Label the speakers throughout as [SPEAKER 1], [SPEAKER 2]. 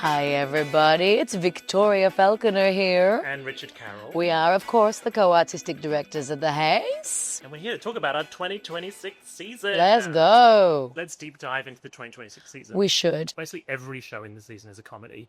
[SPEAKER 1] Hi, everybody. It's Victoria Falconer here.
[SPEAKER 2] And Richard Carroll.
[SPEAKER 1] We are, of course, the co-artistic directors of The Haze.
[SPEAKER 2] And we're here to talk about our 2026 season.
[SPEAKER 1] Let's go.
[SPEAKER 2] Let's deep dive into the 2026 season.
[SPEAKER 1] We should.
[SPEAKER 2] Basically, every show in the season is a comedy.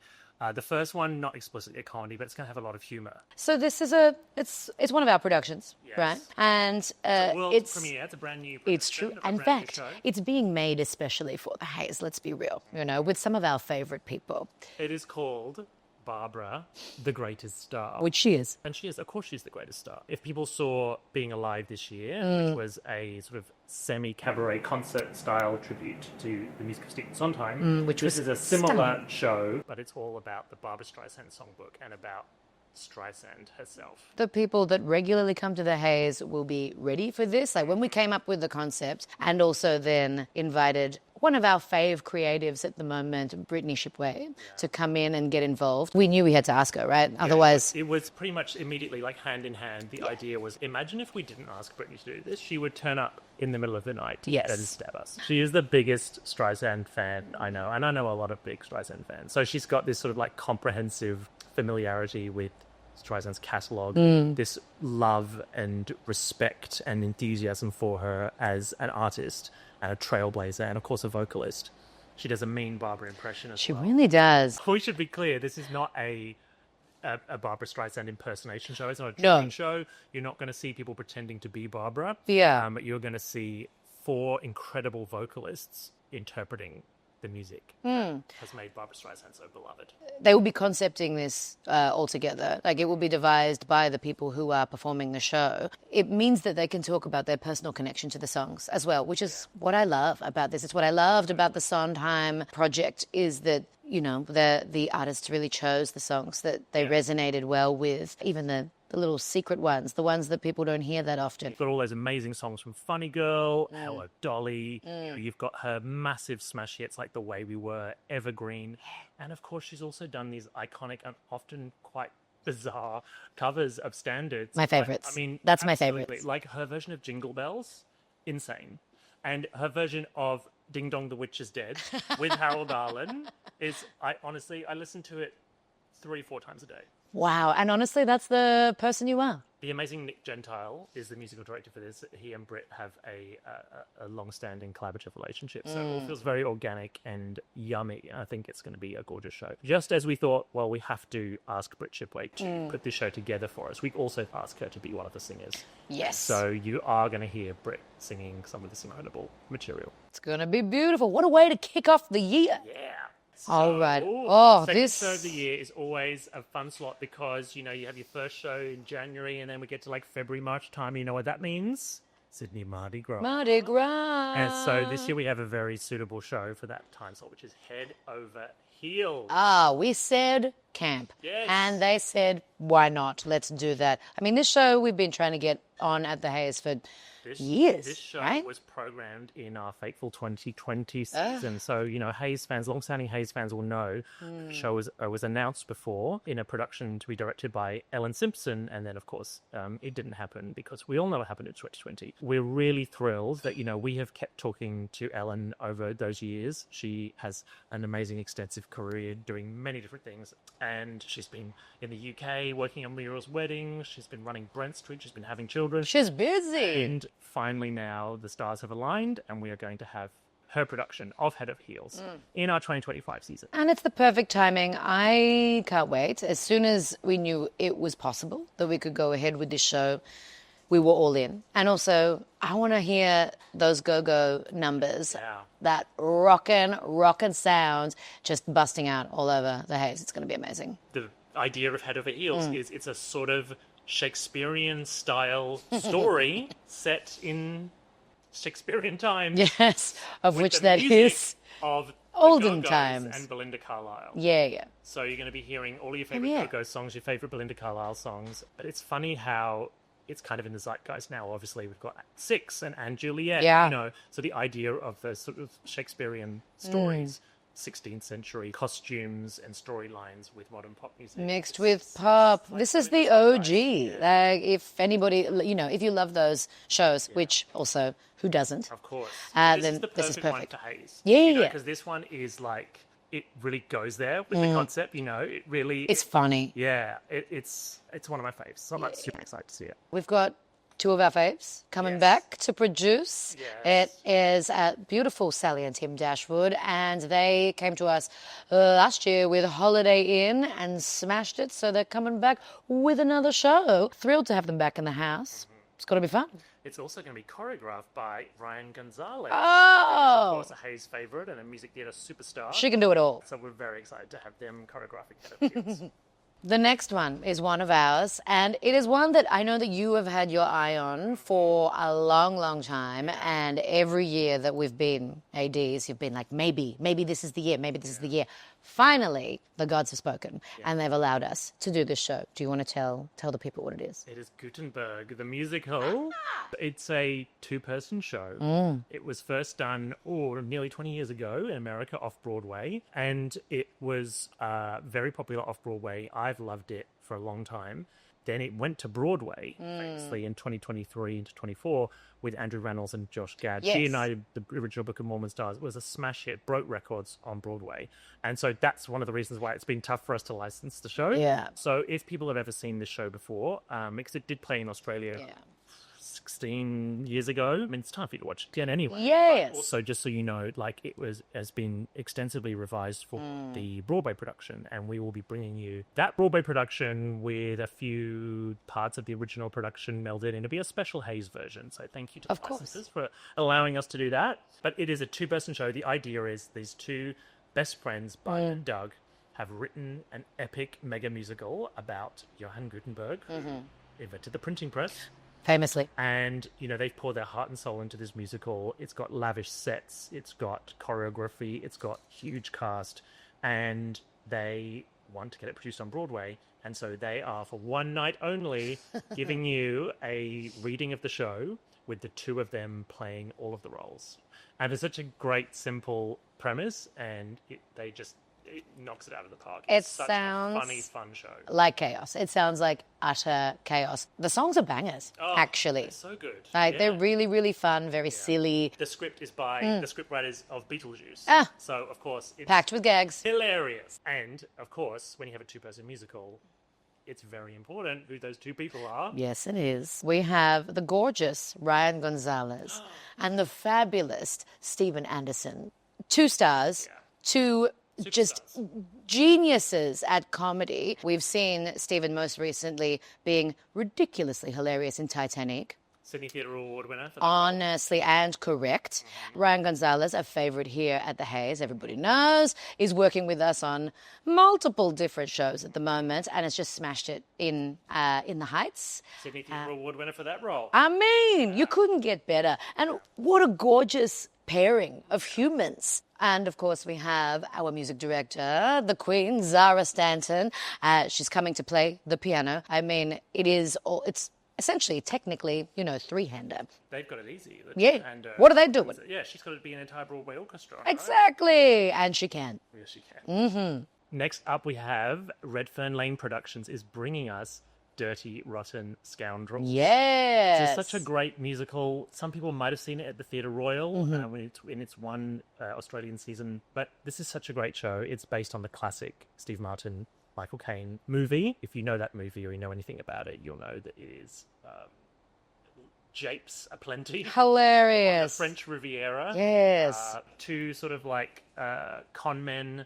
[SPEAKER 2] The first one, not explicitly a comedy, but it's going to have a lot of humour.
[SPEAKER 1] So this is it's one of our productions,
[SPEAKER 2] Yes.
[SPEAKER 1] right? And
[SPEAKER 2] It's a world
[SPEAKER 1] it's
[SPEAKER 2] premiere. It's a brand new
[SPEAKER 1] It's
[SPEAKER 2] production
[SPEAKER 1] true.
[SPEAKER 2] of a
[SPEAKER 1] In
[SPEAKER 2] brand new
[SPEAKER 1] fact,
[SPEAKER 2] show.
[SPEAKER 1] it's being made especially for The Haze, let's be real, with some of our favourite people,
[SPEAKER 2] It is called Barbra, the Greatest Star.
[SPEAKER 1] which she is.
[SPEAKER 2] And she is, of course, she's the greatest star. If people saw Being Alive this year, which was a sort of semi-cabaret concert-style tribute to the music of Stephen Sondheim,
[SPEAKER 1] which
[SPEAKER 2] this
[SPEAKER 1] was
[SPEAKER 2] is a similar
[SPEAKER 1] stunning.
[SPEAKER 2] show, but it's all about the Barbra Streisand songbook and about Streisand herself.
[SPEAKER 1] The people that regularly come to The Haze will be ready for this. Like when we came up with the concept and also then invited one of our fave creatives at the moment, Brittany Shipway, to come in and get involved. We knew we had to ask her, right? Otherwise...
[SPEAKER 2] It was pretty much immediately like hand in hand. The idea was, imagine if we didn't ask Brittany to do this, she would turn up in the middle of the night
[SPEAKER 1] Yes.
[SPEAKER 2] and stab us. She is the biggest Streisand fan I know, and I know a lot of big Streisand fans. So she's got this sort of like comprehensive familiarity with Streisand's catalogue, this love and respect and enthusiasm for her as an artist and a trailblazer and, of course, a vocalist. She does a mean Barbra impression as
[SPEAKER 1] She
[SPEAKER 2] well.
[SPEAKER 1] really does.
[SPEAKER 2] We should be clear, this is not a Barbra Streisand impersonation show. It's not a
[SPEAKER 1] No.
[SPEAKER 2] tribute show. You're not going to see people pretending to be Barbra.
[SPEAKER 1] Yeah.
[SPEAKER 2] You're going to see four incredible vocalists interpreting the music that has made Barbra Streisand so beloved.
[SPEAKER 1] They will be concepting this all together. Like it will be devised by the people who are performing the show. It means that they can talk about their personal connection to the songs as well, which is what I love about this. It's what I loved about the Sondheim project is that, the artists really chose the songs that they resonated well with, even the little secret ones, the ones that people don't hear that often.
[SPEAKER 2] You've got all those amazing songs from Funny Girl, Hello Dolly. You've got her massive smash hits like The Way We Were, Evergreen. And of course, she's also done these iconic and often quite bizarre covers of standards.
[SPEAKER 1] My favourites. That's my
[SPEAKER 2] absolutely.
[SPEAKER 1] favourites.
[SPEAKER 2] Like her version of Jingle Bells, insane. And her version of Ding Dong the Witch is Dead with Harold Arlen is, I listen to it 3-4 times a day.
[SPEAKER 1] Wow. And honestly, that's the person you are.
[SPEAKER 2] The amazing Nick Gentile is the musical director for this. He and Britt have a long-standing collaborative relationship, so it all feels very organic and yummy. I think it's going to be a gorgeous show. Just as we thought, well, we have to ask Britt Shipway to put this show together for us, we also ask her to be one of the singers.
[SPEAKER 1] Yes.
[SPEAKER 2] So you are going to hear Britt singing some of this incredible material.
[SPEAKER 1] It's going to be beautiful. What a way to kick off the year.
[SPEAKER 2] Yeah.
[SPEAKER 1] All right.
[SPEAKER 2] Second show of the year is always a fun slot because, you have your first show in January and then we get to like February, March time. You know what that means? Sydney Mardi Gras.
[SPEAKER 1] Mardi Gras.
[SPEAKER 2] And so this year we have a very suitable show for that time slot, which is Head Over Heels.
[SPEAKER 1] We said camp.
[SPEAKER 2] Yes.
[SPEAKER 1] And they said, why not? Let's do that. I mean, this show we've been trying to get on at the Haze for years,
[SPEAKER 2] This show
[SPEAKER 1] right?
[SPEAKER 2] was programmed in our fateful 2020 season. So, Hayes fans, long-standing Hayes fans will know the show was announced before in a production to be directed by Ellen Simpson. And then, of course, it didn't happen because we all know what happened in 2020. We're really thrilled that, we have kept talking to Ellen over those years. She has an amazing, extensive career doing many different things. And she's been in the UK working on Muriel's wedding. She's been running Brent Street. She's been having children.
[SPEAKER 1] She's busy.
[SPEAKER 2] And finally now the stars have aligned and we are going to have her production of Head of Heels in our 2025 season.
[SPEAKER 1] And it's the perfect timing. I can't wait. As soon as we knew it was possible that we could go ahead with this show, we were all in. And also, I want to hear those go-go numbers, that rockin' sounds just busting out all over the Haze. It's going to be amazing.
[SPEAKER 2] The idea of Head Over Heels is it's a sort of Shakespearean style story set in Shakespearean times.
[SPEAKER 1] Yes, of
[SPEAKER 2] with
[SPEAKER 1] which
[SPEAKER 2] the
[SPEAKER 1] that
[SPEAKER 2] music
[SPEAKER 1] is
[SPEAKER 2] of the
[SPEAKER 1] olden
[SPEAKER 2] Go-Go's
[SPEAKER 1] times.
[SPEAKER 2] and Belinda Carlisle.
[SPEAKER 1] Yeah.
[SPEAKER 2] So you're going to be hearing all your favorite Go-Go songs, your favorite Belinda Carlisle songs. But it's funny how it's kind of in the zeitgeist now. Obviously, we've got Act 6 and Juliet.
[SPEAKER 1] Yeah.
[SPEAKER 2] So the idea of the sort of Shakespearean stories, 16th century costumes and storylines with modern pop music.
[SPEAKER 1] Mixed with pop. This is the OG. Like, if anybody, if you love those shows, which also, who doesn't?
[SPEAKER 2] Of course.
[SPEAKER 1] Then
[SPEAKER 2] This is the
[SPEAKER 1] this is
[SPEAKER 2] perfect one
[SPEAKER 1] perfect.
[SPEAKER 2] to Haze.
[SPEAKER 1] Yeah.
[SPEAKER 2] Because this one is like it really goes there with the concept. You know, it really
[SPEAKER 1] It's funny.
[SPEAKER 2] yeah. It's one of my faves. So I'm super excited to see it.
[SPEAKER 1] We've got two of our faves coming
[SPEAKER 2] Yes.
[SPEAKER 1] back to produce.
[SPEAKER 2] Yes.
[SPEAKER 1] It is beautiful Sally and Tim Dashwood, and they came to us last year with Holiday Inn and smashed it, so they're coming back with another show. Thrilled to have them back in the house. It's going to be fun.
[SPEAKER 2] It's also going to be choreographed by Ryan Gonzalez.
[SPEAKER 1] Oh!
[SPEAKER 2] Of course, a Hayes favourite and a music theatre superstar.
[SPEAKER 1] She can do it all.
[SPEAKER 2] So we're very excited to have them choreographing Head of Fields.
[SPEAKER 1] The next one is one of ours, and it is one that I know that you have had your eye on for a long, long time, and every year that we've been ADs, you've been like, maybe this is the year, maybe this is the year. Finally, the gods have spoken, and they've allowed us to do this show. Do you want to tell the people what it is?
[SPEAKER 2] It is Gutenberg, the musical. It's a two-person show. It was first done, nearly 20 years ago in America, off-Broadway, and it was very popular off-Broadway. I've loved it for a long time. Then it went to Broadway, famously, in 2023 into 24 with Andrew Reynolds and Josh Gad.
[SPEAKER 1] Yes.
[SPEAKER 2] She and I, the original Book of Mormon stars, it was a smash hit, broke records on Broadway. And so that's one of the reasons why it's been tough for us to license the show.
[SPEAKER 1] Yeah.
[SPEAKER 2] So if people have ever seen this show before, because it did play in Australia 16 years ago, I mean, it's time for you to watch it again anyway.
[SPEAKER 1] Yes.
[SPEAKER 2] But also, just so you know, like has been extensively revised for the Broadway production, and we will be bringing you that Broadway production with a few parts of the original production melded in to be a special Hayes version. So thank you to the licensors for allowing us to do that. But it is a two-person show. The idea is these two best friends, Bud and Doug, have written an epic mega musical about Johann Gutenberg, who invented the printing press.
[SPEAKER 1] Famously.
[SPEAKER 2] And, you know, they've poured their heart and soul into this musical. It's got lavish sets. It's got choreography. It's got huge cast. And they want to get it produced on Broadway. And so they are, for one night only, giving you a reading of the show with the two of them playing all of the roles. And it's such a great, simple premise. And it knocks it out of the park. It's such a funny, fun show.
[SPEAKER 1] Like chaos. It sounds like utter chaos. The songs are bangers, actually.
[SPEAKER 2] They're so good.
[SPEAKER 1] Like, they're really, really fun, very silly.
[SPEAKER 2] The script is by the scriptwriters of Beetlejuice. So, of course, it's
[SPEAKER 1] Packed with gags.
[SPEAKER 2] hilarious. And, of course, when you have a two-person musical, it's very important who those two people are.
[SPEAKER 1] Yes, it is. We have the gorgeous Ryan Gonzalez and the fabulous Stephen Anderson. Two stars, two just geniuses at comedy. We've seen Stephen most recently being ridiculously hilarious in Titanic.
[SPEAKER 2] Sydney Theatre Award winner. For that.
[SPEAKER 1] Honestly and correct. Ryan Gonzalez, a favourite here at the Hayes, everybody knows, is working with us on multiple different shows at the moment, and has just smashed it in the Heights.
[SPEAKER 2] Sydney Theatre Award winner for that role.
[SPEAKER 1] I mean, you couldn't get better. And what a gorgeous pairing of humans. And, of course, we have our music director, the Queen, Zara Stanton. She's coming to play the piano. I mean, it's essentially, technically, three-hander.
[SPEAKER 2] They've got it easy.
[SPEAKER 1] Yeah.
[SPEAKER 2] And,
[SPEAKER 1] what are they doing?
[SPEAKER 2] Yeah, she's got to be an entire Broadway orchestra. Right?
[SPEAKER 1] Exactly. And she can.
[SPEAKER 2] Yes, she can. Next up, we have Redfern Lane Productions is bringing us Dirty Rotten Scoundrels.
[SPEAKER 1] Yes.
[SPEAKER 2] It's such a great musical. Some people might have seen it at the Theatre Royal in its one Australian season, but this is such a great show. It's based on the classic Steve Martin, Michael Caine movie. If you know that movie or you know anything about it, you'll know that it is japes aplenty.
[SPEAKER 1] Hilarious.
[SPEAKER 2] On the French Riviera.
[SPEAKER 1] Yes.
[SPEAKER 2] Two sort of like con men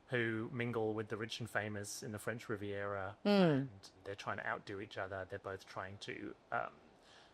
[SPEAKER 2] who mingle with the rich and famous in the French Riviera, and they're trying to outdo each other. They're both trying to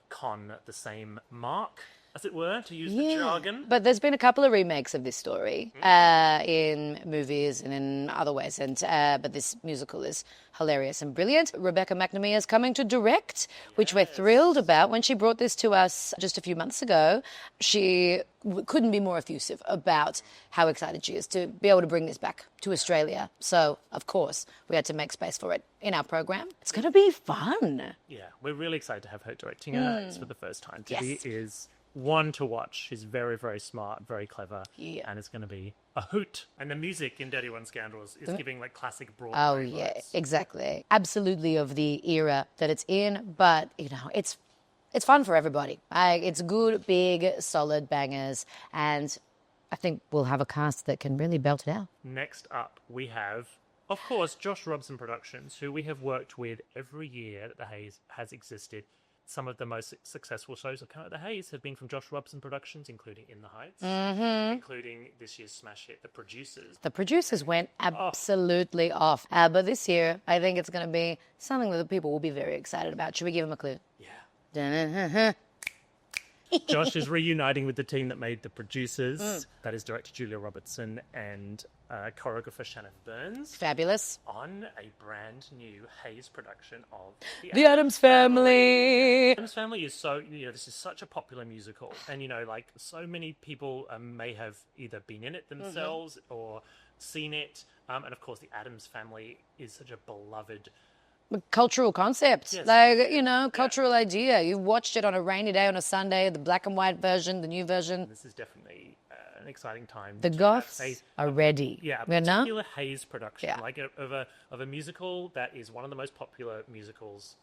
[SPEAKER 2] con the same mark, as it were, to use the jargon.
[SPEAKER 1] But there's been a couple of remakes of this story in movies and in other ways, but this musical is hilarious and brilliant. Rebecca McNamee is coming to direct, which we're thrilled about. When she brought this to us just a few months ago, she couldn't be more effusive about how excited she is to be able to bring this back to Australia. So, of course, we had to make space for it in our program. It's going to be fun.
[SPEAKER 2] Yeah, we're really excited to have her directing it for the first time. Tibby is one to watch. She's very, very smart, very clever, and it's going to be a hoot. And the music in Dirty Rotten Scoundrels is giving like classic Broadway.
[SPEAKER 1] Oh, yeah, exactly. Absolutely of the era that it's in, but, it's fun for everybody. It's good, big, solid bangers, and I think we'll have a cast that can really belt it out.
[SPEAKER 2] Next up, we have, of course, Josh Robson Productions, who we have worked with every year that the Hays has existed. Some of the most successful shows that come out of the Hays have been from Josh Robson Productions, including In the Heights, including this year's smash hit, The Producers.
[SPEAKER 1] The Producers went absolutely off. But this year, I think it's going to be something that the people will be very excited about. Should we give them a clue?
[SPEAKER 2] Yeah. Josh is reuniting with the team that made The Producers. That is director Julia Robertson and choreographer Shannon Burns.
[SPEAKER 1] Fabulous.
[SPEAKER 2] On a brand new Hays production of
[SPEAKER 1] The Addams Family.
[SPEAKER 2] Addams Family is so, this is such a popular musical. And, like so many people may have either been in it themselves or seen it. And of course, the Addams Family is such a beloved
[SPEAKER 1] cultural concept,
[SPEAKER 2] yes.
[SPEAKER 1] cultural idea. You watched it on a rainy day on a Sunday, the black and white version, the new version.
[SPEAKER 2] This is definitely an exciting time.
[SPEAKER 1] The goths are ready.
[SPEAKER 2] Yeah, a particular Hays production, of a musical that is one of the most popular musicals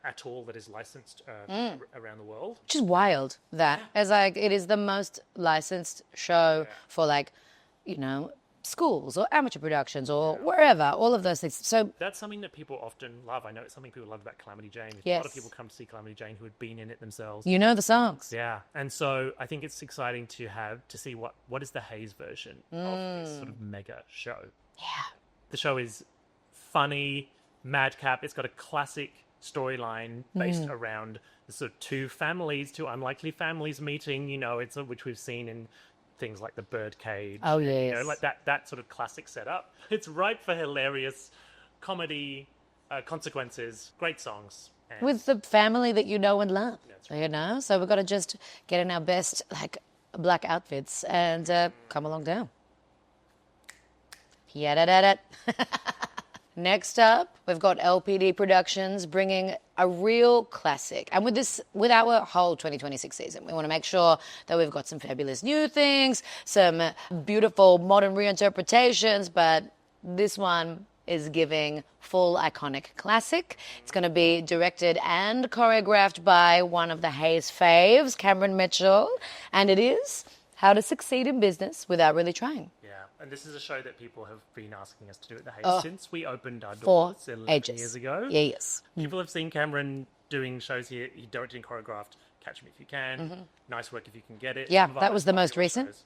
[SPEAKER 2] at all that is licensed around the world.
[SPEAKER 1] Which is wild, that. As it is the most licensed show for schools or amateur productions or wherever, all of those things. So
[SPEAKER 2] that's something that people often love. I know it's something people love about Calamity Jane.
[SPEAKER 1] Yes.
[SPEAKER 2] A lot of people come to see Calamity Jane who had been in it themselves.
[SPEAKER 1] You know the songs.
[SPEAKER 2] Yeah. And so I think it's exciting to see what is the Hays version of this sort of mega show.
[SPEAKER 1] Yeah.
[SPEAKER 2] The show is funny, madcap. It's got a classic storyline based around the sort of two unlikely families meeting, which we've seen in things like The Birdcage.
[SPEAKER 1] Oh, yes.
[SPEAKER 2] Like that sort of classic setup. It's ripe for hilarious comedy consequences, great songs.
[SPEAKER 1] With the family that you know and love.
[SPEAKER 2] That's right.
[SPEAKER 1] So we've got to just get in our best black outfits and come along down. Yeah. Next up, we've got LPD Productions bringing a real classic. And with our whole 2026 season, we want to make sure that we've got some fabulous new things, some beautiful modern reinterpretations, but this one is giving full iconic classic. It's going to be directed and choreographed by one of the Hays faves, Cameron Mitchell, and it is How to Succeed in Business Without Really Trying.
[SPEAKER 2] And this is a show that people have been asking us to do at the Hays since we opened our
[SPEAKER 1] for
[SPEAKER 2] doors 11
[SPEAKER 1] ages.
[SPEAKER 2] years ago.
[SPEAKER 1] Yes.
[SPEAKER 2] People have seen Cameron doing shows here. He directed and choreographed Catch Me If You Can, Nice Work If You Can Get It.
[SPEAKER 1] Yeah, that was the most recent.
[SPEAKER 2] Shows.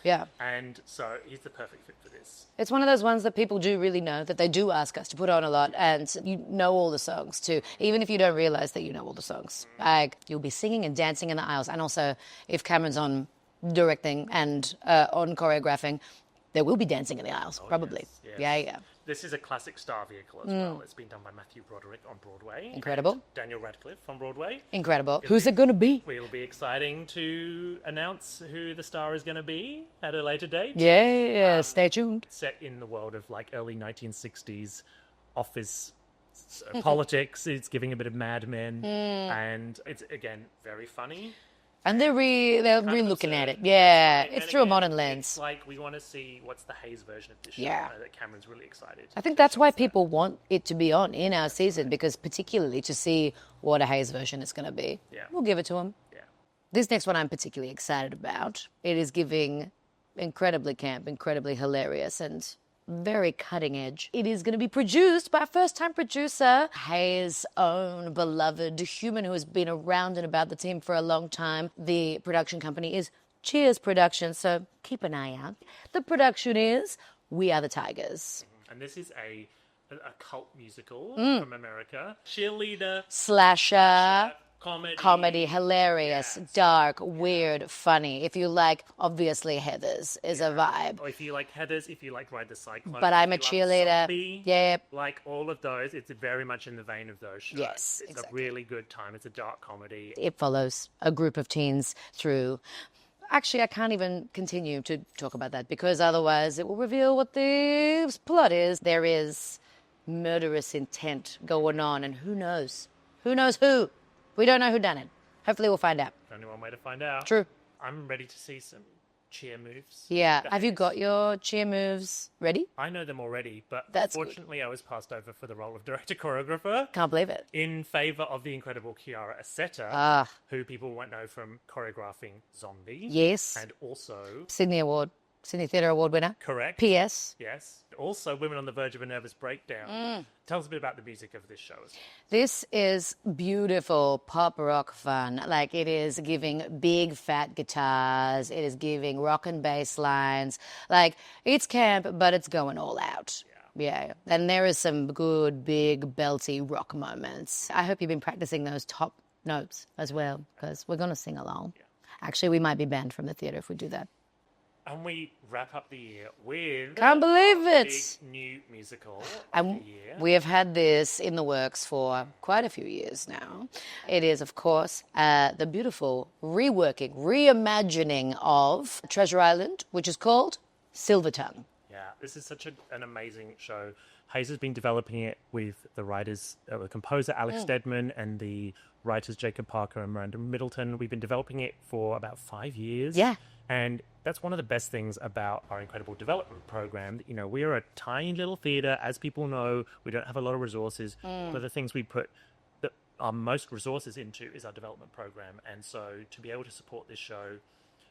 [SPEAKER 1] Yeah.
[SPEAKER 2] And so he's the perfect fit for this.
[SPEAKER 1] It's one of those ones that people do really know, that they do ask us to put on a lot, and you know all the songs too, even if you don't realise that you know all the songs. You'll be singing and dancing in the aisles, and also if Cameron's on directing and on choreographing, there will be dancing in the aisles, probably.
[SPEAKER 2] Yes.
[SPEAKER 1] Yeah.
[SPEAKER 2] This is a classic star vehicle as well. It's been done by Matthew Broderick on Broadway.
[SPEAKER 1] Incredible.
[SPEAKER 2] Daniel Radcliffe on Broadway.
[SPEAKER 1] Incredible. Who's it going to be?
[SPEAKER 2] It'll be exciting to announce who the star is going to be at a later date.
[SPEAKER 1] Yeah, stay tuned.
[SPEAKER 2] Set in the world of early 1960s office politics. It's giving a bit of Mad Men. And it's, again, very funny.
[SPEAKER 1] And they're re-looking at it. Yeah, it's through a modern lens.
[SPEAKER 2] It's we want to see what's the Hays version of this show.
[SPEAKER 1] Yeah.
[SPEAKER 2] That Cameron's really excited.
[SPEAKER 1] I think that's why people want it to be on in our season, because particularly to see what a Hays version is going to be.
[SPEAKER 2] Yeah.
[SPEAKER 1] We'll give it to them.
[SPEAKER 2] Yeah.
[SPEAKER 1] This next one I'm particularly excited about. It is giving incredibly camp, incredibly hilarious, and very cutting edge. It is going to be produced by a first-time producer, Hays' own beloved human who has been around and about the team for a long time. The production company is Cheers Productions, so keep an eye out. The production is We Are the Tigers.
[SPEAKER 2] And this is a cult musical from America. Cheerleader.
[SPEAKER 1] Slasher.
[SPEAKER 2] Comedy,
[SPEAKER 1] hilarious, dark, weird, funny. If you like, obviously Heathers is a vibe.
[SPEAKER 2] Or if you like Heathers, if you like Ride the Cyclone.
[SPEAKER 1] But I'm a cheerleader.
[SPEAKER 2] Zombie,
[SPEAKER 1] Yep.
[SPEAKER 2] Like all of those, it's very much in the vein of those shows.
[SPEAKER 1] Yes,
[SPEAKER 2] It's a really good time. It's a dark comedy.
[SPEAKER 1] It follows a group of teens through... Actually, I can't even continue to talk about that because otherwise it will reveal what the plot is. There is murderous intent going on, and who knows? Who knows who? We don't know who done it. Hopefully we'll find out.
[SPEAKER 2] Only one way to find out.
[SPEAKER 1] True.
[SPEAKER 2] I'm ready to see some cheer moves.
[SPEAKER 1] Yeah. Have you got your cheer moves ready?
[SPEAKER 2] I know them already, but
[SPEAKER 1] That's
[SPEAKER 2] fortunately I was passed over for the role of director-choreographer.
[SPEAKER 1] Can't believe it.
[SPEAKER 2] In favour of the incredible Chiara Assetta, who people won't know from choreographing Zombie.
[SPEAKER 1] Yes.
[SPEAKER 2] And also...
[SPEAKER 1] Sydney Theatre Award winner.
[SPEAKER 2] Correct.
[SPEAKER 1] PS.
[SPEAKER 2] Yes. Also, Women on the Verge of a Nervous Breakdown. Tell us a bit about the music of this show.
[SPEAKER 1] This is beautiful pop rock fun. Like, it is giving big fat guitars. It is giving rock and bass lines. Like, it's camp, but it's going all out. Yeah. And there is some good, big, belty rock moments. I hope you've been practicing those top notes as well, because we're going to sing along. Yeah. Actually, we might be banned from the theatre if we do that.
[SPEAKER 2] And we wrap up the year with...
[SPEAKER 1] Can't believe it!
[SPEAKER 2] Big new musical
[SPEAKER 1] and
[SPEAKER 2] of the year.
[SPEAKER 1] We have had this in the works for quite a few years now. It is, of course, the beautiful reimagining of Treasure Island, which is called Silver Tongue.
[SPEAKER 2] Yeah, this is such an amazing show. Hayes has been developing it with the writers, the composer Alex Steadman and the writers Jacob Parker and Miranda Middleton. We've been developing it for about 5 years.
[SPEAKER 1] Yeah.
[SPEAKER 2] And that's one of the best things about our incredible development program. You know, we are a tiny little theatre. As people know, we don't have a lot of resources. One of the things we put our most resources into is our development program. And so to be able to support this show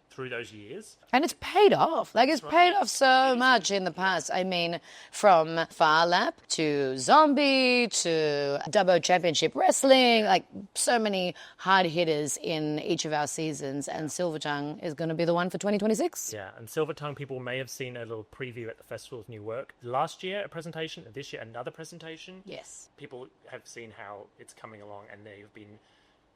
[SPEAKER 2] through those years.
[SPEAKER 1] And it's paid off. Like, it's paid off so much in the past. I mean, from Far Lap to Zombie to Dubbo Championship Wrestling, like so many hard hitters in each of our seasons. And Silver Tongue is going to be the one for 2026.
[SPEAKER 2] Yeah, and Silver Tongue, people may have seen a little preview at the Festival of New Work. Last year, a presentation, and this year, another presentation.
[SPEAKER 1] Yes.
[SPEAKER 2] People have seen how it's coming along, and they've been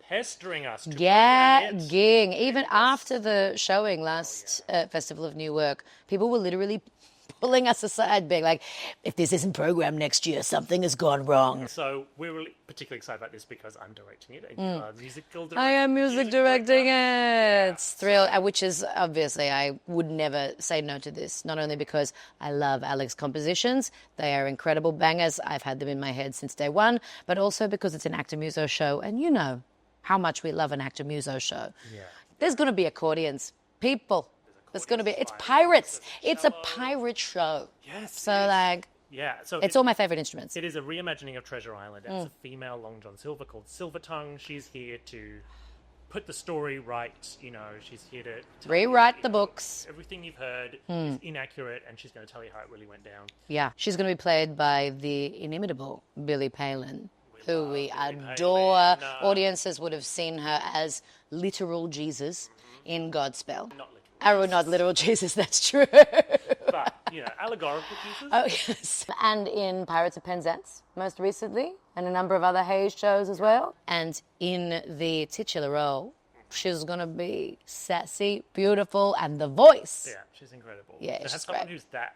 [SPEAKER 2] pestering us to
[SPEAKER 1] Gagging. Even after the showing last Festival of New Work, people were literally pulling us aside, being like, if this isn't programmed next year, something has gone wrong.
[SPEAKER 2] So we're really particularly excited about this because I'm directing it. Musical director.
[SPEAKER 1] I am music directing it. It's thrilled, which is obviously, I would never say no to this, not only because I love Alex's compositions, they are incredible bangers, I've had them in my head since day one, but also because it's an actor muso show, and you know how much we love an actor muso show. Yeah. There's going to be accordions. People. There's going to be... It's pirates. It's a pirate show.
[SPEAKER 2] Yes.
[SPEAKER 1] So, like...
[SPEAKER 2] Yeah. So
[SPEAKER 1] it's all my favourite instruments.
[SPEAKER 2] It is a reimagining of Treasure Island. It's a female Long John Silver called Silver Tongue. She's here to put the story right. You know, she's here to...
[SPEAKER 1] Rewrite the books.
[SPEAKER 2] Everything you've heard is inaccurate, and she's going to tell you how it really went down.
[SPEAKER 1] Yeah. She's going to be played by the inimitable Billy Palin, who we adore. Audiences would have seen her as literal Jesus in Godspell.
[SPEAKER 2] Not literal.
[SPEAKER 1] Not literal Jesus, that's true.
[SPEAKER 2] But, you know, allegorical Jesus.
[SPEAKER 1] Oh, yes. And in Pirates of Penzance, most recently, and a number of other Hayes shows as well. And in the titular role, she's going to be sassy, beautiful, and the voice.
[SPEAKER 2] Yeah, she's incredible.
[SPEAKER 1] Yeah,
[SPEAKER 2] she's someone who's that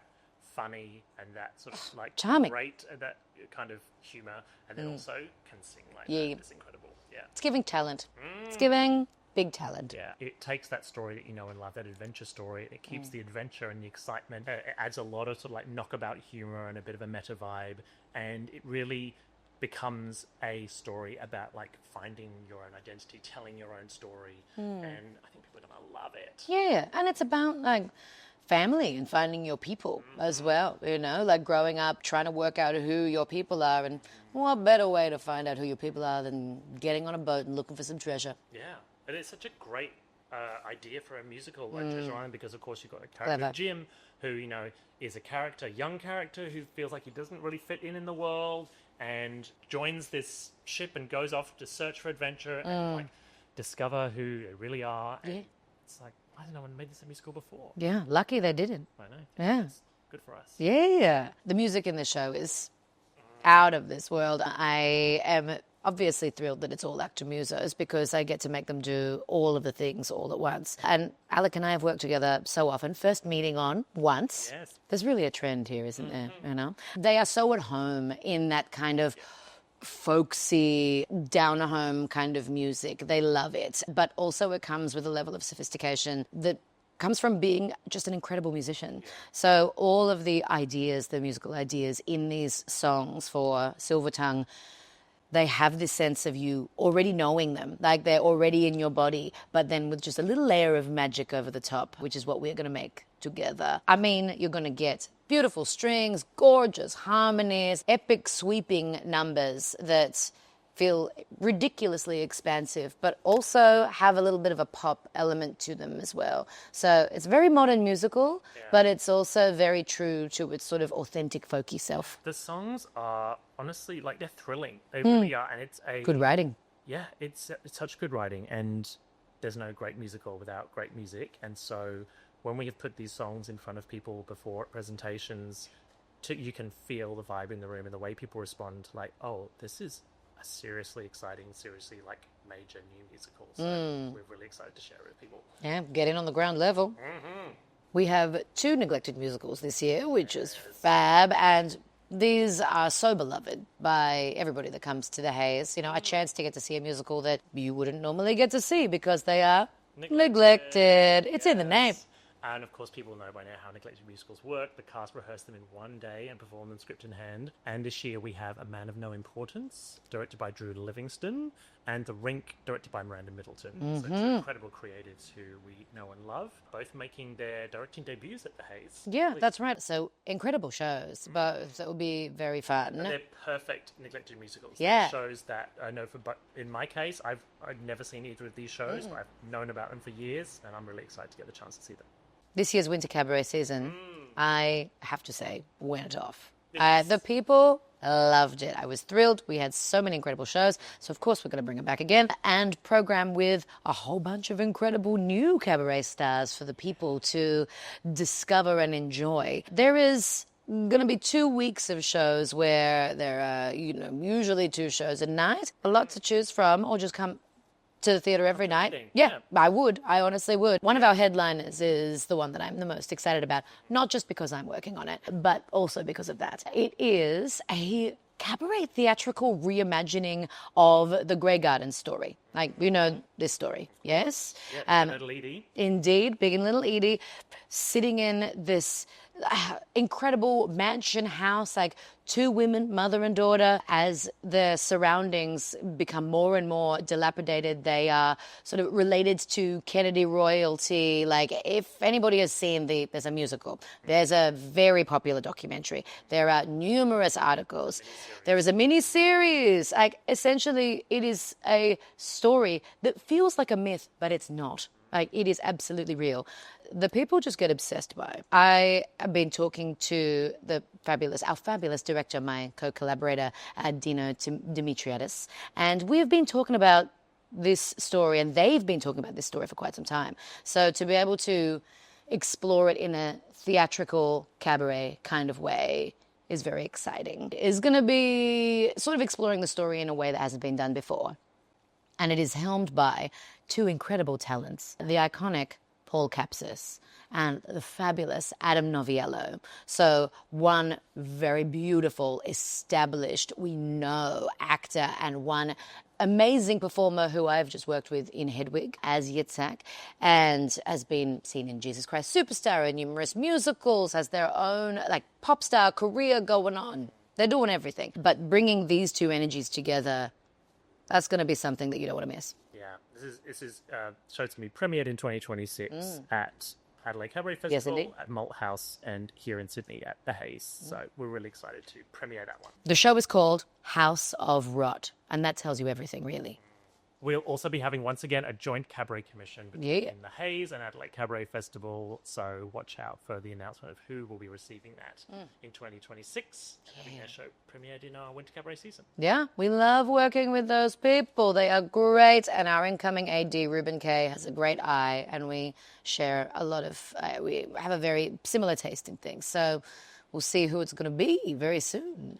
[SPEAKER 2] funny and that sort of like
[SPEAKER 1] charming,
[SPEAKER 2] great, and that kind of humour, and then also can sing like that. It's incredible. Yeah,
[SPEAKER 1] it's giving talent. It's giving big talent.
[SPEAKER 2] Yeah, it takes that story that you know and love, that adventure story. It keeps the adventure and the excitement. It adds a lot of sort of like knockabout humour and a bit of a meta vibe, and it really becomes a story about like finding your own identity, telling your own story, and I think people are gonna love it.
[SPEAKER 1] Yeah, and it's about like family and finding your people as well, you know, like growing up, trying to work out who your people are, and what better way to find out who your people are than getting on a boat and looking for some treasure.
[SPEAKER 2] Yeah, and it's such a great idea for a musical like Treasure Island, because of course you've got a character, Jim, who, you know, is a character, young character, who feels like he doesn't really fit in the world, and joins this ship and goes off to search for adventure and like discover who they really are. And it's like, I don't know, one made this a musical before.
[SPEAKER 1] Yeah, lucky they didn't.
[SPEAKER 2] I know.
[SPEAKER 1] Yeah.
[SPEAKER 2] It's good for us.
[SPEAKER 1] Yeah. The music in the show is out of this world. I am obviously thrilled that it's all actor musos, because I get to make them do all of the things all at once. And Alec and I have worked together so often, first meeting on once.
[SPEAKER 2] Yes.
[SPEAKER 1] There's really a trend here, isn't there? You know, they are so at home in that kind of folksy, down-home kind of music. They love it. But also it comes with a level of sophistication that comes from being just an incredible musician. So all of the ideas, the musical ideas in these songs for Silver Tongue, they have this sense of you already knowing them, like they're already in your body, but then with just a little layer of magic over the top, which is what we're going to make together. I mean, you're going to get beautiful strings, gorgeous harmonies, epic sweeping numbers that feel ridiculously expansive, but also have a little bit of a pop element to them as well. So it's a very modern musical, but it's also very true to its sort of authentic folky self.
[SPEAKER 2] The songs are honestly, like, they're thrilling. They really are, and it's a
[SPEAKER 1] Good writing.
[SPEAKER 2] Yeah, it's such good writing, and there's no great musical without great music. And so when we have put these songs in front of people before presentations, you can feel the vibe in the room and the way people respond. Like, oh, this is a seriously exciting, seriously like major new musical. So we're really excited to share it with people.
[SPEAKER 1] Yeah, get in on the ground level. We have 2 neglected musicals this year, which is fab, and these are so beloved by everybody that comes to the Hays. You know, a chance to get to see a musical that you wouldn't normally get to see because they are neglected. It's in the name.
[SPEAKER 2] And of course, people know by now how neglected musicals work. The cast rehearsed them in one day and performed them script in hand. And this year we have A Man of No Importance, directed by Drew Livingston, and The Rink, directed by Miranda Middleton. So 2 incredible creatives who we know and love, both making their directing debuts at the Hays.
[SPEAKER 1] Yeah, that's right. So incredible shows, both. That will be very fun.
[SPEAKER 2] And they're perfect neglected musicals.
[SPEAKER 1] Yeah.
[SPEAKER 2] They're shows that I know in my case, I've never seen either of these shows, but I've known about them for years, and I'm really excited to get the chance to see them.
[SPEAKER 1] This year's Winter Cabaret season, I have to say, went off. The people loved it. I was thrilled. We had so many incredible shows. So, of course, we're going to bring it back again and program with a whole bunch of incredible new cabaret stars for the people to discover and enjoy. There is going to be 2 weeks of shows where there are, usually 2 shows a night. A lot to choose from, or just come to the theatre every night. Yeah, I would. I honestly would. One of our headliners is the one that I'm the most excited about, not just because I'm working on it, but also because of that. It is a cabaret theatrical reimagining of the Grey Garden story. Like, you know this story, yes?
[SPEAKER 2] Yeah, Little Edie.
[SPEAKER 1] Indeed, Big and Little Edie, sitting in this incredible mansion house, like 2 women, mother and daughter. As the surroundings become more and more dilapidated, they are sort of related to Kennedy royalty. Like, if anybody has seen there's a musical, there's a very popular documentary, there are numerous articles, there is a mini-series. Like, essentially, it is a story that feels like a myth, but it's not. Like, it is absolutely real. The people just get obsessed by it. I have been talking to our fabulous director, my co-collaborator, Dino Dimitriadis, and we have been talking about this story, and they've been talking about this story for quite some time. So to be able to explore it in a theatrical cabaret kind of way is very exciting. It's going to be sort of exploring the story in a way that hasn't been done before. And it is helmed by 2 incredible talents, the iconic Paul Capsis and the fabulous Adam Noviello. So one very beautiful, established, we know, actor, and one amazing performer who I've just worked with in Hedwig as Yitzhak and has been seen in Jesus Christ Superstar and numerous musicals, has their own like pop star career going on. They're doing everything. But bringing these 2 energies together, that's going to be something that you don't want to miss.
[SPEAKER 2] Yeah, this is show to be premiered in 2026 at Adelaide Cabaret Festival,
[SPEAKER 1] indeed.
[SPEAKER 2] at Malthouse, and here in Sydney at the Hays. So we're really excited to premiere that one.
[SPEAKER 1] The show is called House of Rot, and that tells you everything, really.
[SPEAKER 2] We'll also be having, once again, a joint cabaret commission between the Hays and Adelaide Cabaret Festival. So watch out for the announcement of who will be receiving that in 2026. Having their show premiered in our winter cabaret season.
[SPEAKER 1] Yeah, we love working with those people. They are great. And our incoming AD, Ruben K, has a great eye. And we share a lot of, we have a very similar taste in things. So we'll see who it's going to be very soon.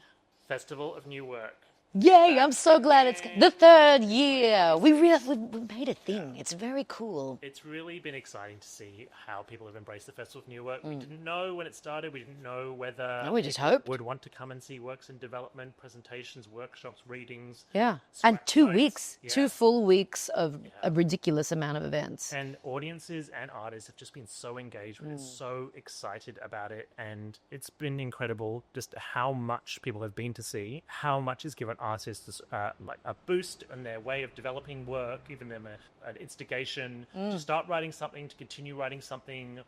[SPEAKER 2] Festival of New Work.
[SPEAKER 1] Yay, I'm so glad it's the 3rd year. We made a thing. It's very cool.
[SPEAKER 2] It's really been exciting to see how people have embraced the Festival of New Work. We didn't know when it started. We didn't know whether
[SPEAKER 1] we just hoped
[SPEAKER 2] would want to come and see works in development, presentations, workshops, readings.
[SPEAKER 1] Yeah, and 2 weeks,
[SPEAKER 2] Yeah.
[SPEAKER 1] 2 full weeks of a ridiculous amount of events.
[SPEAKER 2] And audiences and artists have just been so engaged with it, so excited about it. And it's been incredible just how much people have been to see, how much is given artists like a boost in their way of developing work, giving them an instigation to start writing something, to continue writing something.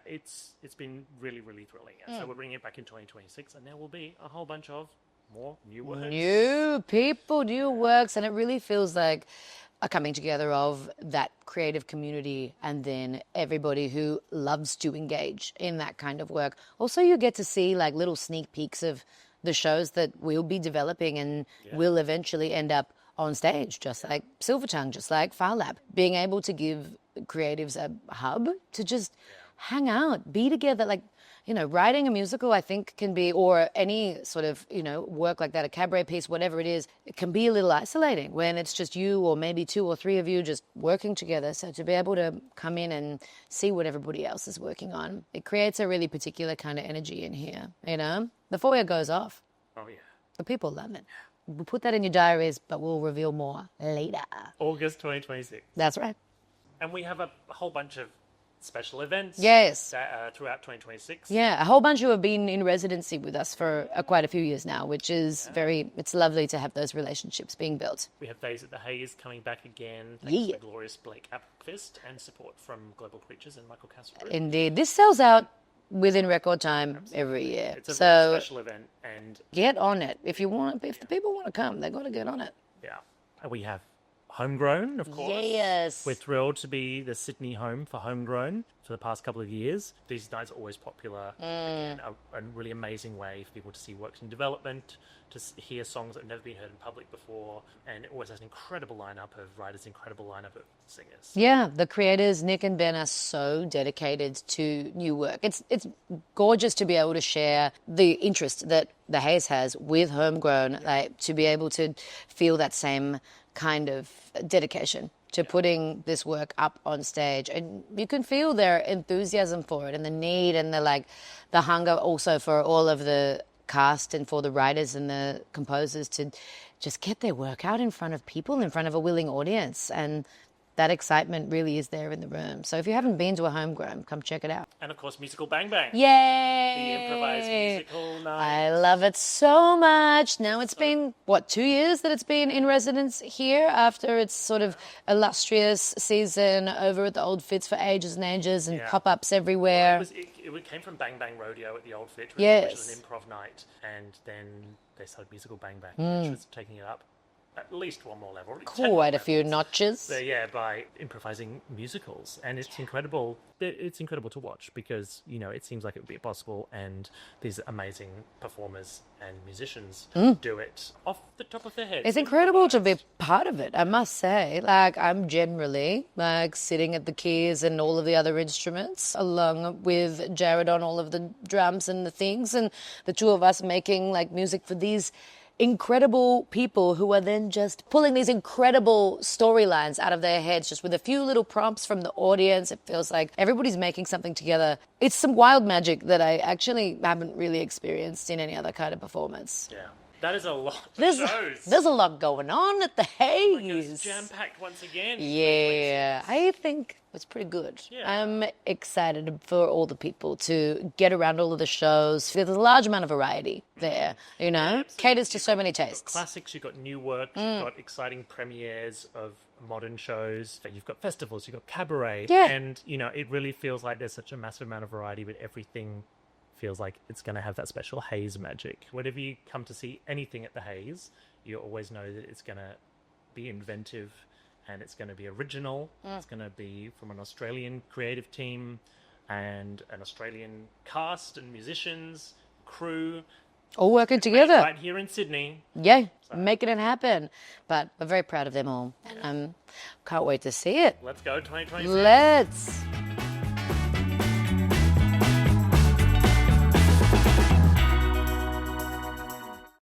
[SPEAKER 2] It's been really, really thrilling. And so we're bringing it back in 2026, and there will be a whole bunch of more new works.
[SPEAKER 1] New people, new works, and it really feels like a coming together of that creative community and then everybody who loves to engage in that kind of work. Also, you get to see like little sneak peeks of the shows that we'll be developing and will eventually end up on stage, just like Silvertongue, just like File Lab. Being able to give creatives a hub to just hang out, be together, like, you know, writing a musical, I think, can be, or any sort of, you know, work like that, a cabaret piece, whatever it is, it can be a little isolating when it's just you or maybe 2 or 3 of you just working together. So to be able to come in and see what everybody else is working on, it creates a really particular kind of energy in here, you know? The foyer goes off.
[SPEAKER 2] Oh, yeah.
[SPEAKER 1] The people love it. We'll put that in your diaries, but we'll reveal more later.
[SPEAKER 2] August 2026.
[SPEAKER 1] That's right.
[SPEAKER 2] And we have a whole bunch of special events throughout 2026.
[SPEAKER 1] Yeah, a whole bunch who have been in residency with us for quite a few years now, which is it's lovely to have those relationships being built.
[SPEAKER 2] We have Days at the Haze coming back again, thanks to glorious Blake Appelquist and support from Global Creatures and Michael Castle.
[SPEAKER 1] Indeed. This sells out within record time every year.
[SPEAKER 2] It's a very special event, and
[SPEAKER 1] get on it. If the people want to come, they've got to get on it.
[SPEAKER 2] Yeah. And we have Homegrown, of course.
[SPEAKER 1] Yes.
[SPEAKER 2] We're thrilled to be the Sydney home for Homegrown for the past couple of years. These nights are always popular. Again, a really amazing way for people to see works in development, to hear songs that have never been heard in public before, and it always has an incredible lineup of writers, incredible lineup of singers.
[SPEAKER 1] Yeah, the creators, Nick and Ben, are so dedicated to new work. It's gorgeous to be able to share the interest that the Haze has with Homegrown, like, to be able to feel that same kind of dedication to putting this work up on stage, and you can feel their enthusiasm for it and the need and the hunger also for all of the cast and for the writers and the composers to just get their work out in front of people, in front of a willing audience, and that excitement really is there in the room. So if you haven't been to a Homegrown, come check it out.
[SPEAKER 2] And of course, Musical Bang Bang.
[SPEAKER 1] Yay!
[SPEAKER 2] The improvised musical night.
[SPEAKER 1] I love it so much. Now it's been, 2 years that it's been in residence here after its sort of illustrious season over at the Old Fitz for ages and ages and pop-ups everywhere.
[SPEAKER 2] Well, it came from Bang Bang Rodeo at the Old Fitz, which was an improv night, and then they started Musical Bang Bang, which was taking it up at least one more level.
[SPEAKER 1] Quite a few notches.
[SPEAKER 2] So, by improvising musicals. And it's incredible. It's incredible to watch because, you know, it seems like it would be possible, and these amazing performers and musicians do it off the top of their heads.
[SPEAKER 1] It's incredible to be part of it, I must say. Like, I'm generally, sitting at the keys and all of the other instruments, along with Jared on all of the drums and the things, and the two of us making, music for these incredible people who are then just pulling these incredible storylines out of their heads just with a few little prompts from the audience. It feels like everybody's making something together. It's some wild magic that I actually haven't really experienced in any other kind of performance.
[SPEAKER 2] Yeah. That is a lot of shows.
[SPEAKER 1] There's a lot going on at the Haze.
[SPEAKER 2] It's jam-packed once again.
[SPEAKER 1] Yeah, I think it's pretty good.
[SPEAKER 2] Yeah.
[SPEAKER 1] I'm excited for all the people to get around all of the shows. There's a large amount of variety there, you know? Caters to so many tastes.
[SPEAKER 2] You've got classics, you've got new work, you've got exciting premieres of modern shows. You've got festivals, you've got Cabaret.
[SPEAKER 1] Yeah.
[SPEAKER 2] And, you know, it really feels like there's such a massive amount of variety, but everything feels like it's going to have that special Haze magic. Whenever you come to see anything at the Haze, you always know that it's going to be inventive and it's going to be original. It's going to be from an Australian creative team and an Australian cast and musicians, crew.
[SPEAKER 1] All working together.
[SPEAKER 2] Right here in Sydney.
[SPEAKER 1] Yeah, making it happen. But we're very proud of them all. And can't wait to see it.
[SPEAKER 2] Let's go 2026.
[SPEAKER 1] Let's.